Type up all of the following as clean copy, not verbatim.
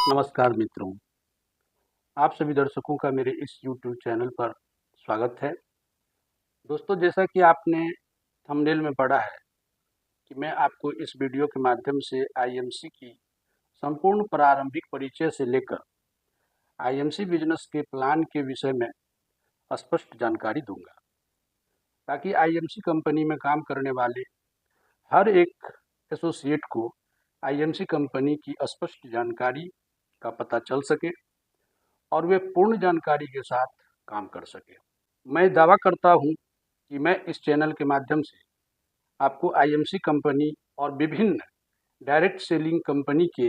नमस्कार मित्रों, आप सभी दर्शकों का मेरे इस YouTube चैनल पर स्वागत है। दोस्तों, जैसा कि आपने थंबनेल में पढ़ा है कि मैं आपको इस वीडियो के माध्यम से आईएमसी की संपूर्ण प्रारंभिक परिचय से लेकर आईएमसी बिजनेस के प्लान के विषय में स्पष्ट जानकारी दूंगा, ताकि आईएमसी कंपनी में काम करने वाले हर एक एसोसिएट को आईएमसी कंपनी की स्पष्ट जानकारी का पता चल सके और वे पूर्ण जानकारी के साथ काम कर सके। मैं दावा करता हूं कि मैं इस चैनल के माध्यम से आपको आईएमसी कंपनी और विभिन्न डायरेक्ट सेलिंग कंपनी के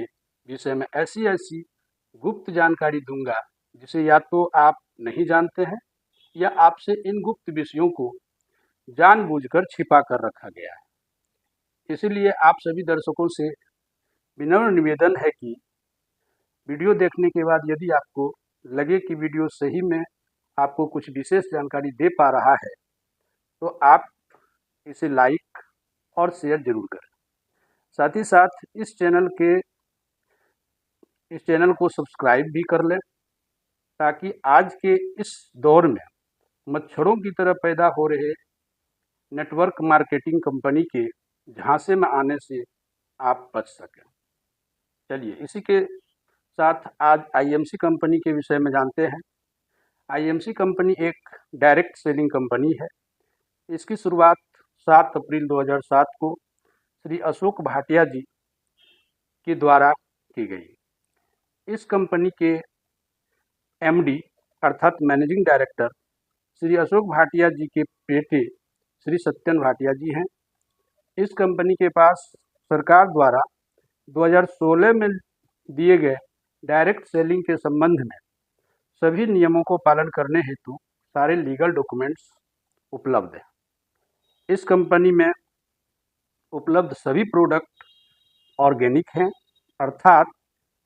विषय में ऐसी ऐसी गुप्त जानकारी दूंगा जिसे या तो आप नहीं जानते हैं या आपसे इन गुप्त विषयों को जानबूझकर छिपा कर रखा गया है। इसीलिए आप सभी दर्शकों से विनम्र निवेदन है कि वीडियो देखने के बाद यदि आपको लगे कि वीडियो सही में आपको कुछ विशेष जानकारी दे पा रहा है तो आप इसे लाइक और शेयर जरूर करें। साथ ही साथ इस चैनल को सब्सक्राइब भी कर लें, ताकि आज के इस दौर में मच्छरों की तरह पैदा हो रहे नेटवर्क मार्केटिंग कंपनी के झांसे में आने से आप बच सकें। चलिए इसी के साथ आज आईएमसी कंपनी के विषय में जानते हैं। आईएमसी कंपनी एक डायरेक्ट सेलिंग कंपनी है। इसकी शुरुआत 7 अप्रैल 2007 को श्री अशोक भाटिया जी के द्वारा की गई। इस कंपनी के एमडी अर्थात मैनेजिंग डायरेक्टर श्री अशोक भाटिया जी के बेटे श्री सत्यन भाटिया जी हैं। इस कंपनी के पास सरकार द्वारा 2016 में दिए गए डायरेक्ट सेलिंग के संबंध में सभी नियमों को पालन करने हेतु सारे लीगल डॉक्यूमेंट्स उपलब्ध हैं। इस कंपनी में उपलब्ध सभी प्रोडक्ट ऑर्गेनिक हैं, अर्थात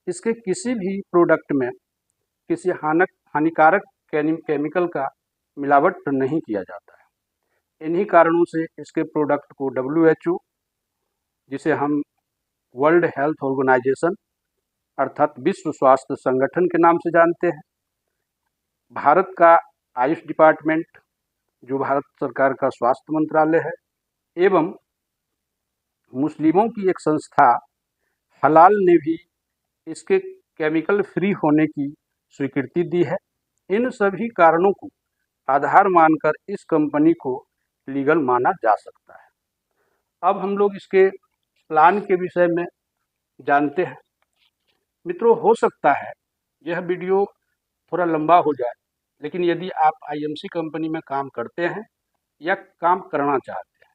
इसके किसी भी प्रोडक्ट में किसी हानिकारक केमिकल का मिलावट नहीं किया जाता है। इन्हीं कारणों से इसके प्रोडक्ट को WHO, जिसे हम वर्ल्ड हेल्थ ऑर्गेनाइजेशन अर्थात विश्व स्वास्थ्य संगठन के नाम से जानते हैं, भारत का आयुष डिपार्टमेंट, जो भारत सरकार का स्वास्थ्य मंत्रालय है, एवं मुस्लिमों की एक संस्था हलाल ने भी इसके केमिकल फ्री होने की स्वीकृति दी है। इन सभी कारणों को आधार मानकर इस कंपनी को लीगल माना जा सकता है। अब हम लोग इसके प्लान के विषय में जानते हैं। मित्रों, हो सकता है यह वीडियो थोड़ा लंबा हो जाए, लेकिन यदि आप आईएमसी कंपनी में काम करते हैं या काम करना चाहते हैं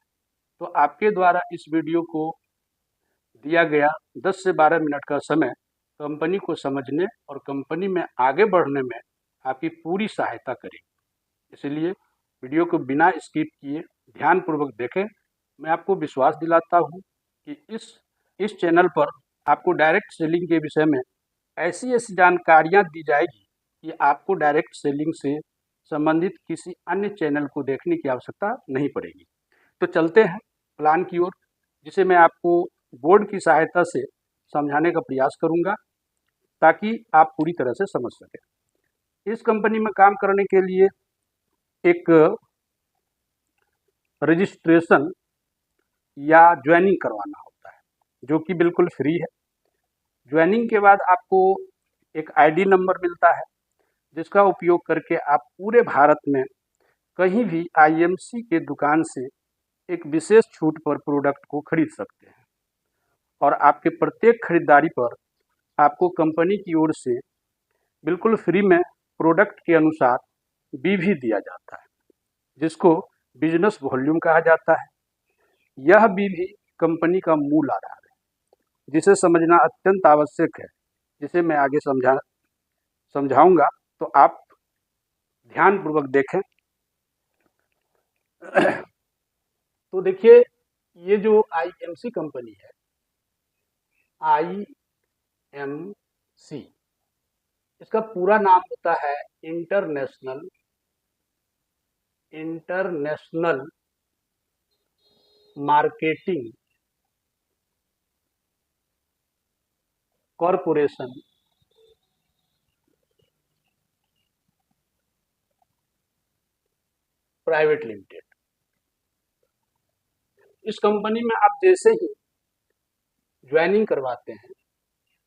तो आपके द्वारा इस वीडियो को दिया गया 10 से 12 मिनट का समय कंपनी को समझने और कंपनी में आगे बढ़ने में आपकी पूरी सहायता करेगी। इसलिए वीडियो को बिना स्किप किए ध्यानपूर्वक देखें। मैं आपको विश्वास दिलाता हूं कि इस चैनल पर आपको डायरेक्ट सेलिंग के विषय में ऐसी ऐसी जानकारियां दी जाएगी कि आपको डायरेक्ट सेलिंग से संबंधित किसी अन्य चैनल को देखने की आवश्यकता नहीं पड़ेगी। तो चलते हैं प्लान की ओर, जिसे मैं आपको बोर्ड की सहायता से समझाने का प्रयास करूंगा ताकि आप पूरी तरह से समझ सकें। इस कंपनी में काम करने के लिए एक रजिस्ट्रेशन या ज्वाइनिंग करवाना होता है, जो कि बिल्कुल फ्री है। ज्वाइनिंग के बाद आपको एक आईडी नंबर मिलता है, जिसका उपयोग करके आप पूरे भारत में कहीं भी आईएमसी के दुकान से एक विशेष छूट पर प्रोडक्ट को खरीद सकते हैं और आपके प्रत्येक खरीदारी पर आपको कंपनी की ओर से बिल्कुल फ्री में प्रोडक्ट के अनुसार बी भी दिया जाता है, जिसको बिजनेस वॉल्यूम कहा जाता है। यह भी कंपनी का मूल आधार है, जिसे समझना अत्यंत आवश्यक है, जिसे मैं आगे समझाऊंगा, तो आप ध्यानपूर्वक देखें। तो देखिए, ये जो आईएमसी कंपनी है, आईएमसी, इसका पूरा नाम होता है international marketing corporation private limited. इस कंपनी में आप जैसे ही ज्वाइनिंग करवाते हैं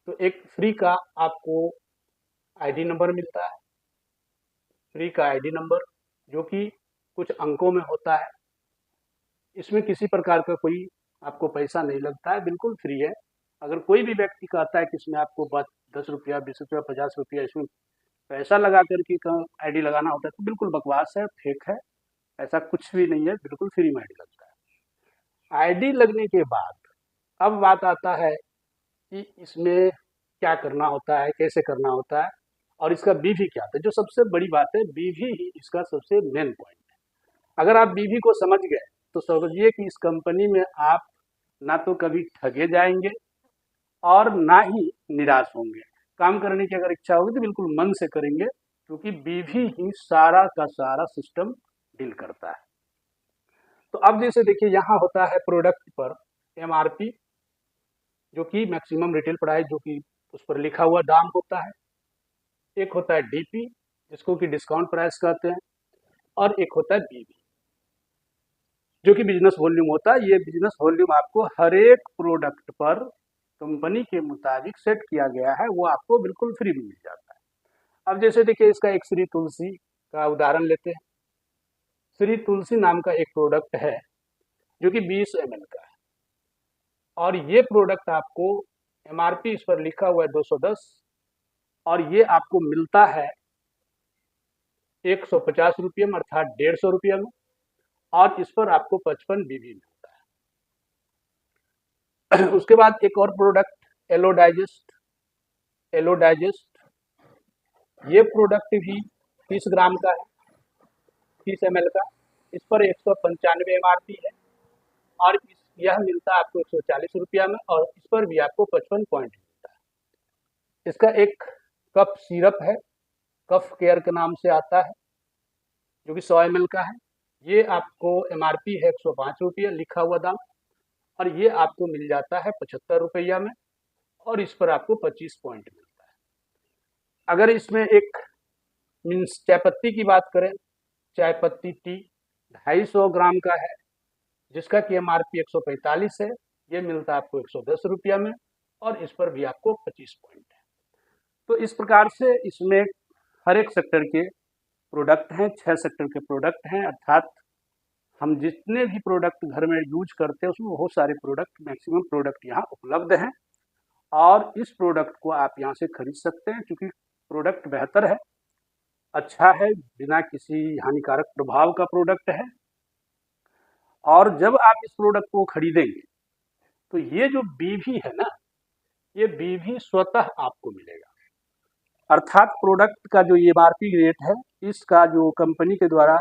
तो एक फ्री का आपको आईडी नंबर मिलता है, फ्री का आईडी नंबर जो कि कुछ अंकों में होता है। इसमें किसी प्रकार का कोई आपको पैसा नहीं लगता है, बिल्कुल फ्री है। अगर कोई भी व्यक्ति कहता है कि इसमें आपको 10 रुपया, 20 रुपया, 50 रुपया इसमें पैसा लगा करके आईडी लगाना होता है तो बिल्कुल बकवास है, फेक है। ऐसा कुछ भी नहीं है, बिल्कुल फ्री में आईडी लगता है। आईडी लगने के बाद अब बात आता है कि इसमें क्या करना होता है, कैसे करना होता है और इसका बीवी क्या होता है। जो सबसे बड़ी बात है, बीवी ही इसका सबसे मेन पॉइंट है। अगर आप बीवी को समझ गए तो समझिए कि इस कंपनी में आप ना तो कभी ठगे जाएंगे और ना ही निराश होंगे। काम करने की अगर इच्छा होगी तो बिल्कुल मन से करेंगे, क्योंकि बीवी ही सारा का सारा सिस्टम डील करता है। तो अब जैसे देखिए यहाँ होता है प्रोडक्ट पर एमआरपी, जो कि मैक्सिमम रिटेल प्राइस, जो कि उस पर लिखा हुआ दाम होता है। एक होता है डीपी, जिसको कि डिस्काउंट प्राइस कहते हैं, और एक होता है बीवी, जो कि बिजनेस वॉल्यूम होता है। ये बिजनेस वॉल्यूम आपको हर एक प्रोडक्ट पर कंपनी के मुताबिक सेट किया गया है, वो आपको बिल्कुल फ्री में मिल जाता है। अब जैसे देखिए इसका एक श्री तुलसी का उदाहरण लेते हैं। श्री तुलसी नाम का एक प्रोडक्ट है जो कि 20 ml का है, और ये प्रोडक्ट आपको एमआरपी इस पर लिखा हुआ है 210, और ये आपको मिलता है 150 रुपये में, अर्थात 150 रुपये में, और इस पर आपको 55 बीबी मिलता है। उसके बाद एक और product aloe digest, aloe digest, ये प्रोडक्ट भी 30 ग्राम का है, 30 ml का। इस पर 195 एमआरपी है, और यह मिलता है आपको 140 रुपया में, और इस पर भी आपको 55 पॉइंट मिलता है। इसका एक कफ सिरप है, कफ केयर के नाम से आता है, जो कि 100 ml का है। ये आपको एमआरपी है 105 रुपया लिखा हुआ दाम, और ये आपको मिल जाता है 75 रुपया में, और इस पर आपको 25 पॉइंट मिलता है। अगर इसमें एक मीन्स चाय पत्ती की बात करें, चाय पत्ती टी 250 ग्राम का है, जिसका कि एमआरपी 145 है, ये मिलता है आपको 110 रुपया में, और इस पर भी आपको 25 पॉइंट है। तो इस प्रकार से इसमें हर एक सेक्टर के प्रोडक्ट हैं, 6 सेक्टर के प्रोडक्ट हैं, अर्थात हम जितने भी प्रोडक्ट घर में यूज करते हैं उसमें बहुत सारे प्रोडक्ट, मैक्सिमम प्रोडक्ट यहाँ उपलब्ध हैं, और इस प्रोडक्ट को आप यहाँ से खरीद सकते हैं, क्योंकि प्रोडक्ट बेहतर है, अच्छा है, बिना किसी हानिकारक प्रभाव का प्रोडक्ट है। और जब आप इस प्रोडक्ट को खरीदेंगे तो ये जो बीवी है ना, ये बीवी स्वतः आपको मिलेगा, अर्थात प्रोडक्ट का जो एमआरपी रेट है, इसका जो कंपनी के द्वारा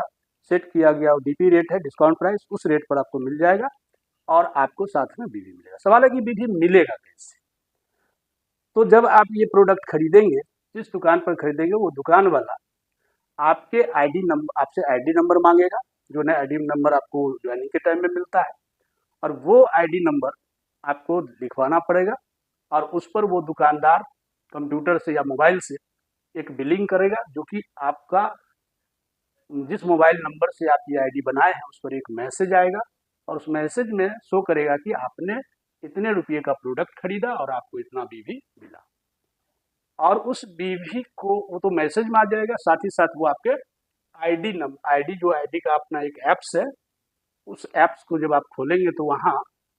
सेट किया गया डीपी रेट है, डिस्काउंट प्राइस, उस रेट पर आपको मिल जाएगा, और आपको साथ में बीवी मिलेगा। सवाल है कि बीवी मिलेगा कैसे? तो जब आप ये प्रोडक्ट खरीदेंगे, जिस दुकान पर खरीदेंगे वो दुकान वाला आपके आईडी नंबर, आपसे आईडी नंबर मांगेगा, जो नया आईडी नंबर आपको ज्वाइनिंग के टाइम में मिलता है, और वो आईडी नंबर आपको लिखवाना पड़ेगा, और उस पर वो दुकानदार कंप्यूटर से या मोबाइल से एक बिलिंग करेगा, जो कि आपका जिस मोबाइल नंबर से आप ये आईडी बनाए हैं उस पर एक मैसेज आएगा, और उस मैसेज में शो करेगा कि आपने इतने रुपये का प्रोडक्ट खरीदा और आपको इतना बीवी मिला। और उस बीवी को वो तो मैसेज में आ जाएगा, साथ ही साथ वो आपके आईडी जो आईडी का अपना एक ऐप्स है, उस ऐप्स को जब आप खोलेंगे तो वहाँ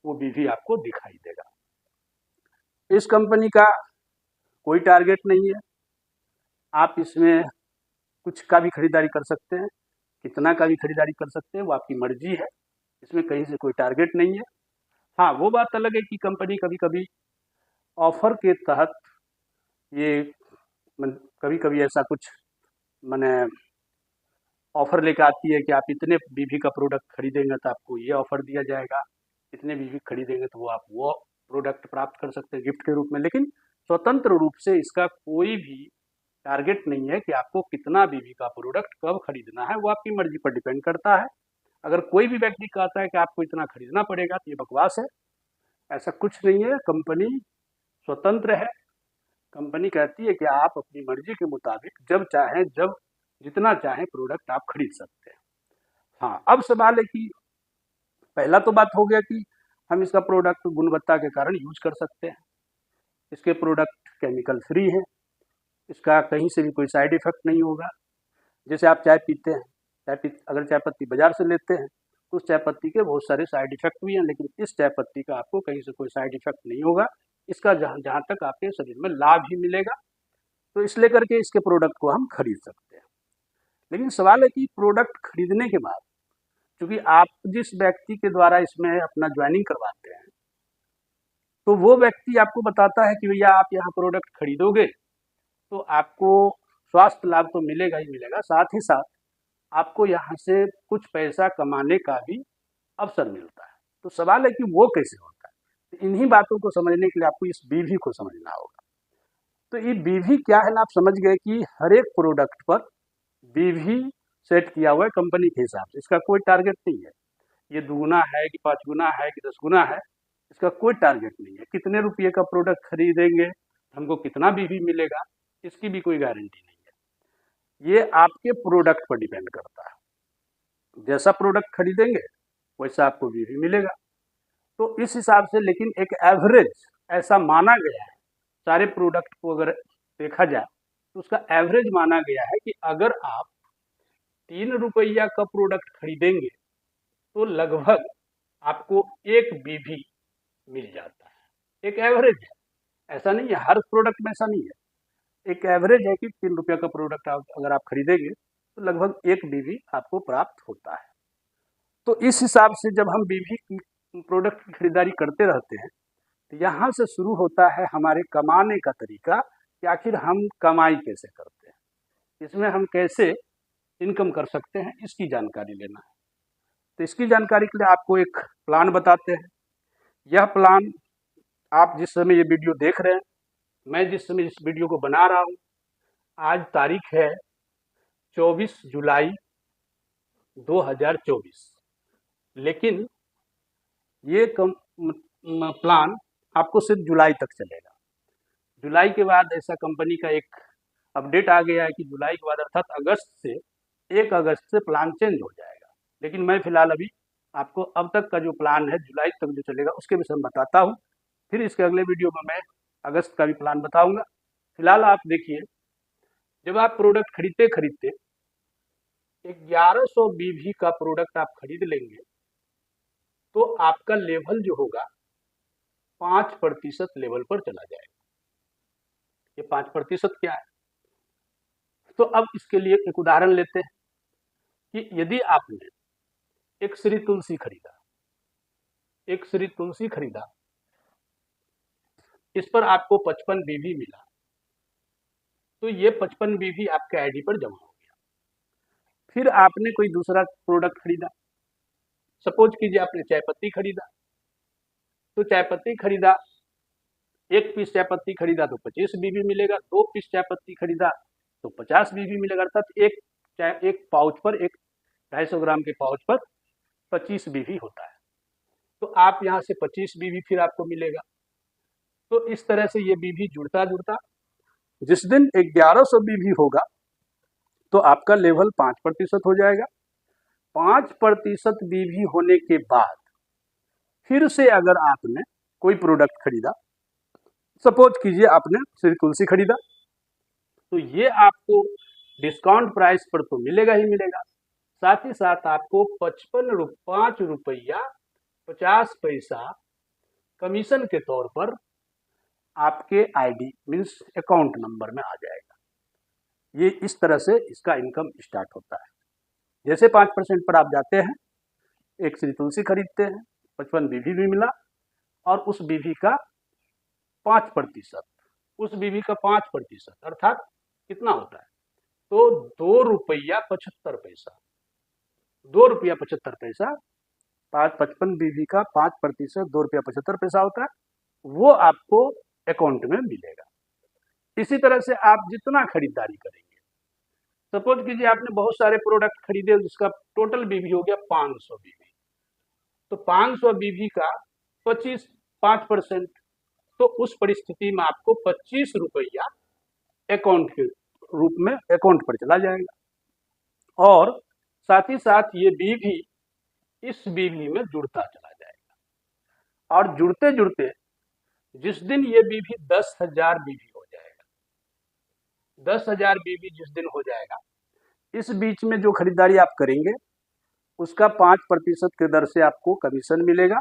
वो बीवी आपको दिखाई देगा। इस कंपनी का कोई टारगेट नहीं है, आप इसमें कुछ का भी खरीदारी कर सकते हैं, कितना का भी खरीदारी कर सकते हैं, वो आपकी मर्जी है, इसमें कहीं से कोई टारगेट नहीं है। हाँ, वो बात अलग है कि कंपनी कभी कभी ऑफर के तहत ये कभी कभी ऐसा कुछ मैंने ऑफर लेकर आती है कि आप इतने बीवी का प्रोडक्ट खरीदेंगे तो आपको ये ऑफर दिया जाएगा, इतने बीवी खरीदेंगे तो आप वो प्रोडक्ट प्राप्त कर सकते हैं गिफ्ट के रूप में। लेकिन स्वतंत्र रूप से इसका कोई भी टारगेट नहीं है कि आपको कितना बीवी का प्रोडक्ट कब खरीदना है, वो आपकी मर्जी पर डिपेंड करता है। अगर कोई भी व्यक्ति कहता है कि आपको इतना खरीदना पड़ेगा तो ये बकवास है, ऐसा कुछ नहीं है। कंपनी स्वतंत्र है, कंपनी कहती है कि आप अपनी मर्जी के मुताबिक जब चाहें, जब जितना चाहें प्रोडक्ट आप खरीद सकते हैं। हाँ, अब सवाल है कि पहला तो बात हो गया कि हम इसका प्रोडक्ट गुणवत्ता के कारण यूज कर सकते हैं, इसके प्रोडक्ट केमिकल फ्री हैं, इसका कहीं से भी कोई साइड इफेक्ट नहीं होगा। जैसे आप चाय पीते हैं, अगर चाय पत्ती बाजार से लेते हैं तो उस चाय पत्ती के बहुत सारे साइड इफेक्ट भी हैं, लेकिन इस चाय पत्ती का आपको कहीं से कोई साइड इफेक्ट नहीं होगा। इसका जहाँ जहाँ तक आपके शरीर में लाभ ही मिलेगा, तो इसलिए करके इसके प्रोडक्ट को हम खरीद सकते हैं। लेकिन सवाल है कि प्रोडक्ट खरीदने के बाद, क्योंकि आप जिस व्यक्ति के द्वारा इसमें अपना ज्वाइनिंग करवाते हैं, तो वो व्यक्ति आपको बताता है कि भैया आप यहाँ प्रोडक्ट खरीदोगे तो आपको स्वास्थ्य लाभ तो मिलेगा ही मिलेगा, साथ ही साथ आपको यहाँ से कुछ पैसा कमाने का भी अवसर मिलता है। तो सवाल है कि वो कैसे होता है? तो इन्हीं बातों को समझने के लिए आपको इस बीवी को समझना होगा। तो ये बीवी क्या है ना, आप समझ गए कि हर एक प्रोडक्ट पर बीवी सेट किया हुआ है कंपनी के हिसाब से। इसका कोई टारगेट नहीं है, ये दुगुना है कि 5 गुना है कि 10 गुना है, इसका कोई टारगेट नहीं है। कितने रुपये का प्रोडक्ट खरीदेंगे, हमको कितना बीवी मिलेगा, इसकी भी कोई गारंटी नहीं है। ये आपके प्रोडक्ट पर डिपेंड करता है। जैसा प्रोडक्ट खरीदेंगे वैसा आपको बीवी मिलेगा। तो इस हिसाब से, लेकिन एक एवरेज ऐसा माना गया है, सारे प्रोडक्ट को अगर देखा जाए तो उसका एवरेज माना गया है कि अगर आप 3 रुपया का प्रोडक्ट खरीदेंगे तो लगभग आपको 1 बीवी मिल जाता है। एक एवरेज है, ऐसा नहीं है, हर प्रोडक्ट में ऐसा नहीं है। एक एवरेज है कि 3 रुपया का प्रोडक्ट अगर आप खरीदेंगे तो लगभग 1 बीवी आपको प्राप्त होता है। तो इस हिसाब से जब हम बीवी की प्रोडक्ट की खरीदारी करते रहते हैं तो यहाँ से शुरू होता है हमारे कमाने का तरीका कि आखिर हम कमाई कैसे करते हैं, इसमें हम कैसे इनकम कर सकते हैं, इसकी जानकारी लेना है। तो इसकी जानकारी के लिए आपको एक प्लान बताते हैं। यह प्लान आप जिस समय ये वीडियो देख रहे हैं, मैं जिस समय इस वीडियो को बना रहा हूँ, आज तारीख है 24 जुलाई 2024, लेकिन ये प्लान आपको सिर्फ जुलाई तक चलेगा। जुलाई के बाद ऐसा कंपनी का एक अपडेट आ गया है कि जुलाई के बाद अर्थात अगस्त से 1 अगस्त से प्लान चेंज हो जाएगा। लेकिन मैं फिलहाल अभी आपको अब तक का जो प्लान है जुलाई तक जो चलेगा उसके विषय में बताता हूँ, फिर इसके अगले वीडियो में मैं अगस्त का भी प्लान बताऊंगा। फिलहाल आप देखिए, जब आप प्रोडक्ट खरीदते खरीदते 1100 बीवी का प्रोडक्ट आप खरीद लेंगे तो आपका लेवल जो होगा 5% लेवल पर चला जाएगा। ये 5% क्या है? तो अब इसके लिए एक उदाहरण लेते हैं कि यदि आपने एक श्री तुलसी खरीदा, इस पर आपको 55 बीवी मिला, तो ये 55 बीवी आपके आईडी पर जमा हो गया। फिर आपने कोई दूसरा प्रोडक्ट खरीदा, सपोज कीजिए आपने चाय पत्ती खरीदा, तो चाय पत्ती खरीदा, 1 पीस चाय पत्ती खरीदा तो 25 बीवी मिलेगा, 2 पीस चाय पत्ती खरीदा तो 50 बीवी मिलेगा। अर्थात एक पाउच पर, एक 250 ग्राम के पाउच पर 25 बीवी होता है। तो आप यहाँ से 25 बीवी फिर आपको मिलेगा। तो इस तरह से ये बीवी जुड़ता जुड़ता जिस दिन 1100 बीवी होगा तो आपका लेवल 5% हो जाएगा। 5% बीवी होने के बाद फिर से अगर आपने कोई प्रोडक्ट खरीदा, सपोज कीजिए आपने श्री तुलसी खरीदा, तो ये आपको डिस्काउंट प्राइस पर तो मिलेगा ही मिलेगा, साथ ही साथ आपको 5 रुपया 50 पैसा कमीशन के तौर पर आपके आईडी मीन्स अकाउंट नंबर में आ जाएगा। ये इस तरह से इसका इनकम स्टार्ट होता है। जैसे 5% पर आप जाते हैं, एक श्री तुलसी खरीदते हैं, 55 बीवी भी मिला, और उस बीवी का 5%, उस बीवी का 5% अर्थात कितना होता है? तो 2 रुपया 75 पैसा, 2 रुपया 75 पैसा, 55 बीवी का 5%, 2 रुपया 75 पैसा होता है, वो आपको अकाउंट में मिलेगा। इसी तरह से आप जितना खरीदारी करेंगे, सपोज कीजिए आपने बहुत सारे प्रोडक्ट खरीदे जिसका टोटल बीवी हो गया 500 बीवी, तो 500 बीवी का 5%, तो उस परिस्थिति में आपको 25 रुपया अकाउंट के रूप में अकाउंट पर चला जाएगा। और साथ ही साथ ये बीवी इस बीवी में जुड़ता चला जाएगा और जुड़ते जुड़ते जिस दिन ये बीवी 10,000 बीवी हो जाएगा, 10,000 बीवी जिस दिन हो जाएगा, इस बीच में जो खरीदारी आप करेंगे उसका 5% के दर से आपको कमीशन मिलेगा।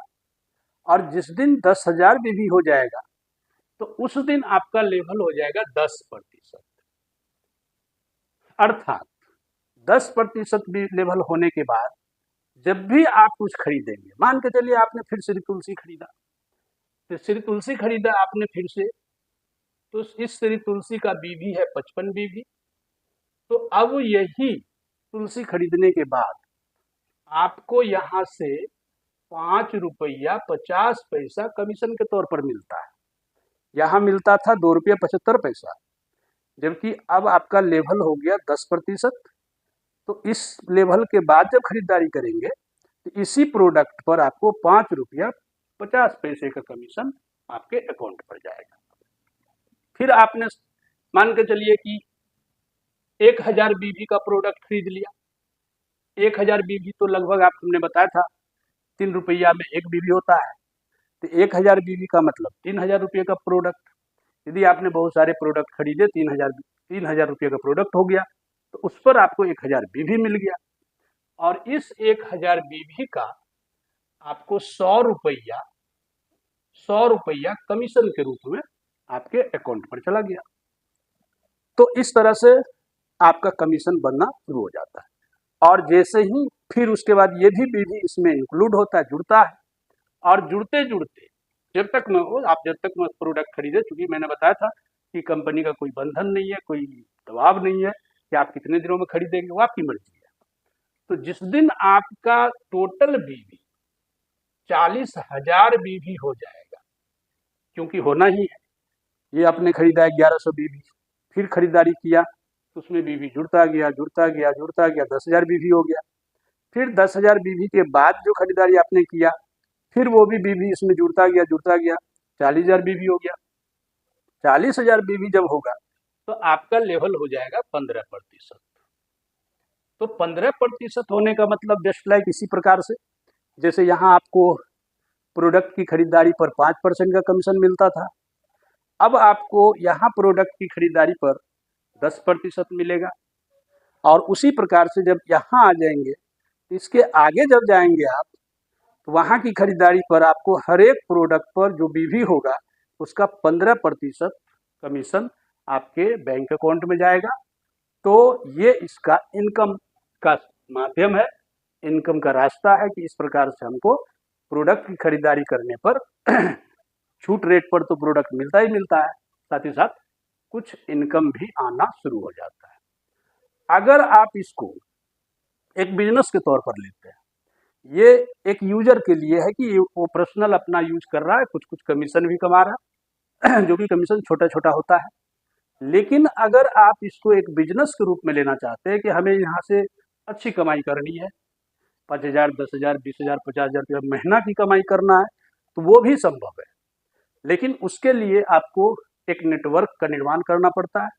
और जिस दिन 10,000 बीवी हो जाएगा तो उस दिन आपका लेवल हो जाएगा 10%। अर्थात 10% भी लेवल होने के बाद जब भी आप कुछ खरीदेंगे, मान के चलिए आपने फिर श्री तुलसी खरीदा, तो श्री तुलसी खरीदा आपने फिर से, तो इस श्री तुलसी का बीवी है 55 बीवी। तो अब यही तुलसी खरीदने के बाद आपको यहाँ से 5 रुपया 50 पैसा कमीशन के तौर पर मिलता है। यहाँ मिलता था 2 रुपया 75 पैसा, जबकि अब आपका लेवल हो गया 10%। तो इस लेवल के बाद जब खरीदारी करेंगे तो इसी प्रोडक्ट पर आपको 5 रुपया 50 पैसे का कमीशन आपके अकाउंट पर जाएगा। फिर आपने मान के चलिए कि 1000 बीवी का प्रोडक्ट खरीद लिया। 1000 बीवी तो लगभग आपको हमने बताया था 3 रुपया में एक बीवी होता है, तो 1000 बीवी का मतलब 3000 रुपये का प्रोडक्ट। यदि आपने बहुत सारे प्रोडक्ट खरीदे, 3000 रुपये का प्रोडक्ट हो गया, तो उस पर आपको 1000 बीवी मिल गया। और इस 1000 बीवी का आपको 100 रुपया कमीशन के रूप में आपके अकाउंट पर चला गया। तो इस तरह से आपका कमीशन बनना शुरू हो जाता है। और जैसे ही फिर उसके बाद ये भी बीवी इसमें इंक्लूड होता है, जुड़ता है। और जुड़ते जुड़ते जब तक मैं प्रोडक्ट खरीदे, चूंकि मैंने बताया था कि कंपनी का कोई बंधन नहीं है, कोई दबाव नहीं है कि आप कितने दिनों में खरीदेंगे, वो आपकी मर्जी है। तो जिस दिन आपका टोटल बीवी 40,000 बीवी हो जाएगा, क्योंकि होना ही है, ये आपने खरीदा 1100 बीवी, फिर खरीदारी किया तो उसमें बीवी जुड़ता गया 10,000 बीवी हो गया। फिर 10,000 बीवी के बाद जो खरीदारी आपने किया, फिर वो भी बीवी इसमें जुड़ता गया 40,000 बीवी हो गया। 40,000 बीवी जब होगा तो आपका लेवल हो जाएगा 15%। तो 15% होने का मतलब जस्ट लाइक इसी प्रकार से, जैसे यहाँ आपको प्रोडक्ट की खरीदारी पर 5% का कमीशन मिलता था, अब आपको यहाँ प्रोडक्ट की खरीदारी पर 10% मिलेगा। और उसी प्रकार से जब यहाँ आ जाएंगे, इसके आगे जब जाएंगे आप, तो वहाँ की खरीदारी पर आपको हर एक प्रोडक्ट पर जो बीवी होगा उसका 15% कमीशन आपके बैंक अकाउंट में जाएगा। तो ये इसका इनकम का माध्यम है, इनकम का रास्ता है कि इस प्रकार से हमको प्रोडक्ट की खरीदारी करने पर छूट रेट पर तो प्रोडक्ट मिलता ही मिलता है, साथ ही साथ कुछ इनकम भी आना शुरू हो जाता है। अगर आप इसको एक बिजनेस के तौर पर लेते हैं, ये एक यूजर के लिए है कि वो पर्सनल अपना यूज कर रहा है, कुछ कुछ कमीशन भी कमा रहा है जो कि कमीशन छोटा छोटा होता है। लेकिन अगर आप इसको एक बिजनेस के रूप में लेना चाहते हैं कि हमें यहाँ से अच्छी कमाई करनी है, 5,000 10,000 20,000 50,000 रुपया महीना की कमाई करना है, तो वो भी संभव है। लेकिन उसके लिए आपको एक नेटवर्क का निर्माण करना पड़ता है,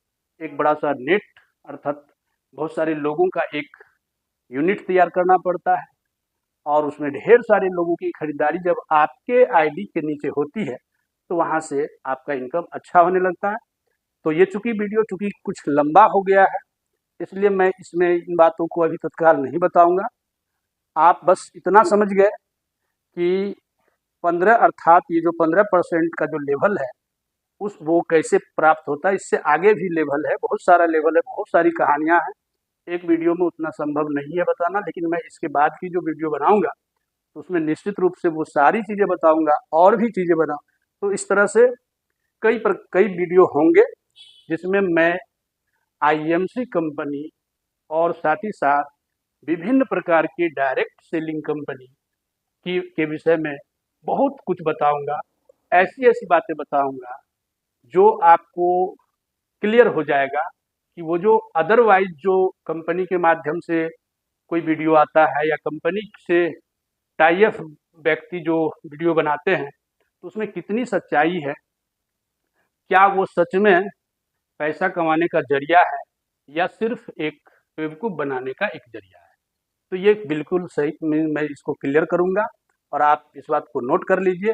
एक बड़ा सा नेट, अर्थात बहुत सारे लोगों का एक यूनिट तैयार करना पड़ता है। और उसमें ढेर सारे लोगों की खरीदारी जब आपके आईडी के नीचे होती है तो वहाँ से आपका इनकम अच्छा होने लगता है। तो ये वीडियो चूंकि कुछ लंबा हो गया है, इसलिए मैं इसमें इन बातों को अभी तत्काल नहीं बताऊंगा। आप बस इतना समझ गए कि 15 अर्थात ये जो 15% का जो लेवल है वो कैसे प्राप्त होता है। इससे आगे भी लेवल है, बहुत सारा लेवल है, बहुत सारी कहानियाँ हैं, एक वीडियो में उतना संभव नहीं है बताना। लेकिन मैं इसके बाद की जो वीडियो बनाऊंगा तो उसमें निश्चित रूप से वो सारी चीज़ें बताऊंगा और भी चीज़ें बनाऊँ। तो इस तरह से कई वीडियो होंगे जिसमें मैं आईएमसी कंपनी और साथ ही साथ विभिन्न प्रकार की डायरेक्ट सेलिंग कंपनी के विषय में बहुत कुछ बताऊंगा। ऐसी ऐसी बातें बताऊंगा जो आपको क्लियर हो जाएगा कि वो जो अदरवाइज जो कंपनी के माध्यम से कोई वीडियो आता है या कंपनी से टाई अप व्यक्ति जो वीडियो बनाते हैं तो उसमें कितनी सच्चाई है, क्या वो सच में पैसा कमाने का जरिया है या सिर्फ एक बेवकूफ़ बनाने का एक जरिया है। तो ये बिल्कुल सही, मैं इसको क्लियर करूँगा और आप इस बात को नोट कर लीजिए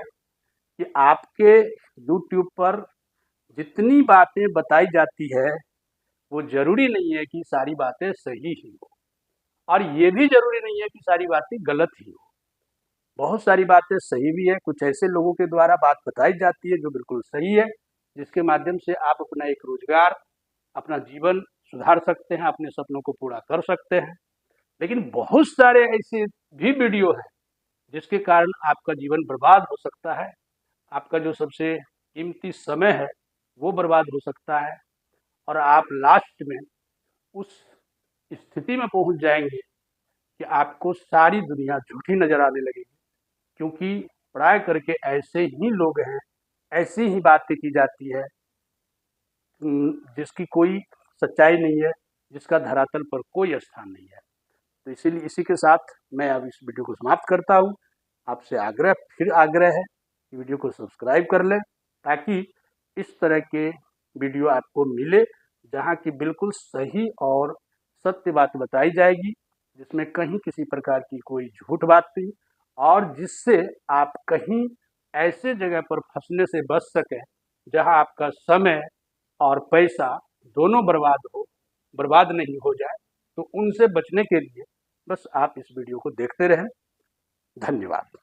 कि आपके यूट्यूब पर जितनी बातें बताई जाती है वो ज़रूरी नहीं है कि सारी बातें सही ही हो, और ये भी ज़रूरी नहीं है कि सारी बातें गलत ही हो। बहुत सारी बातें सही भी है, कुछ ऐसे लोगों के द्वारा बात बताई जाती है जो बिल्कुल सही है, जिसके माध्यम से आप अपना एक रोज़गार, अपना जीवन सुधार सकते हैं, अपने सपनों को पूरा कर सकते हैं। लेकिन बहुत सारे ऐसे भी वीडियो हैं जिसके कारण आपका जीवन बर्बाद हो सकता है, आपका जो सबसे कीमती समय है वो बर्बाद हो सकता है, और आप लास्ट में उस स्थिति में पहुंच जाएंगे कि आपको सारी दुनिया झूठी नजर आने लगेगी, क्योंकि पढ़ाई करके ऐसे ही लोग हैं, ऐसी ही बातें की जाती है जिसकी कोई सच्चाई नहीं है, जिसका धरातल पर कोई स्थान नहीं है। तो इसीलिए इसी के साथ मैं अब इस वीडियो को समाप्त करता हूँ। आपसे आग्रह है कि वीडियो को सब्सक्राइब कर लें, ताकि इस तरह के वीडियो आपको मिले जहाँ की बिल्कुल सही और सत्य बात बताई जाएगी, जिसमें कहीं किसी प्रकार की कोई झूठ बात नहीं, और जिससे आप कहीं ऐसे जगह पर फंसने से बच सकें जहाँ आपका समय और पैसा दोनों बर्बाद नहीं हो जाए। तो उनसे बचने के लिए बस आप इस वीडियो को देखते रहें। धन्यवाद।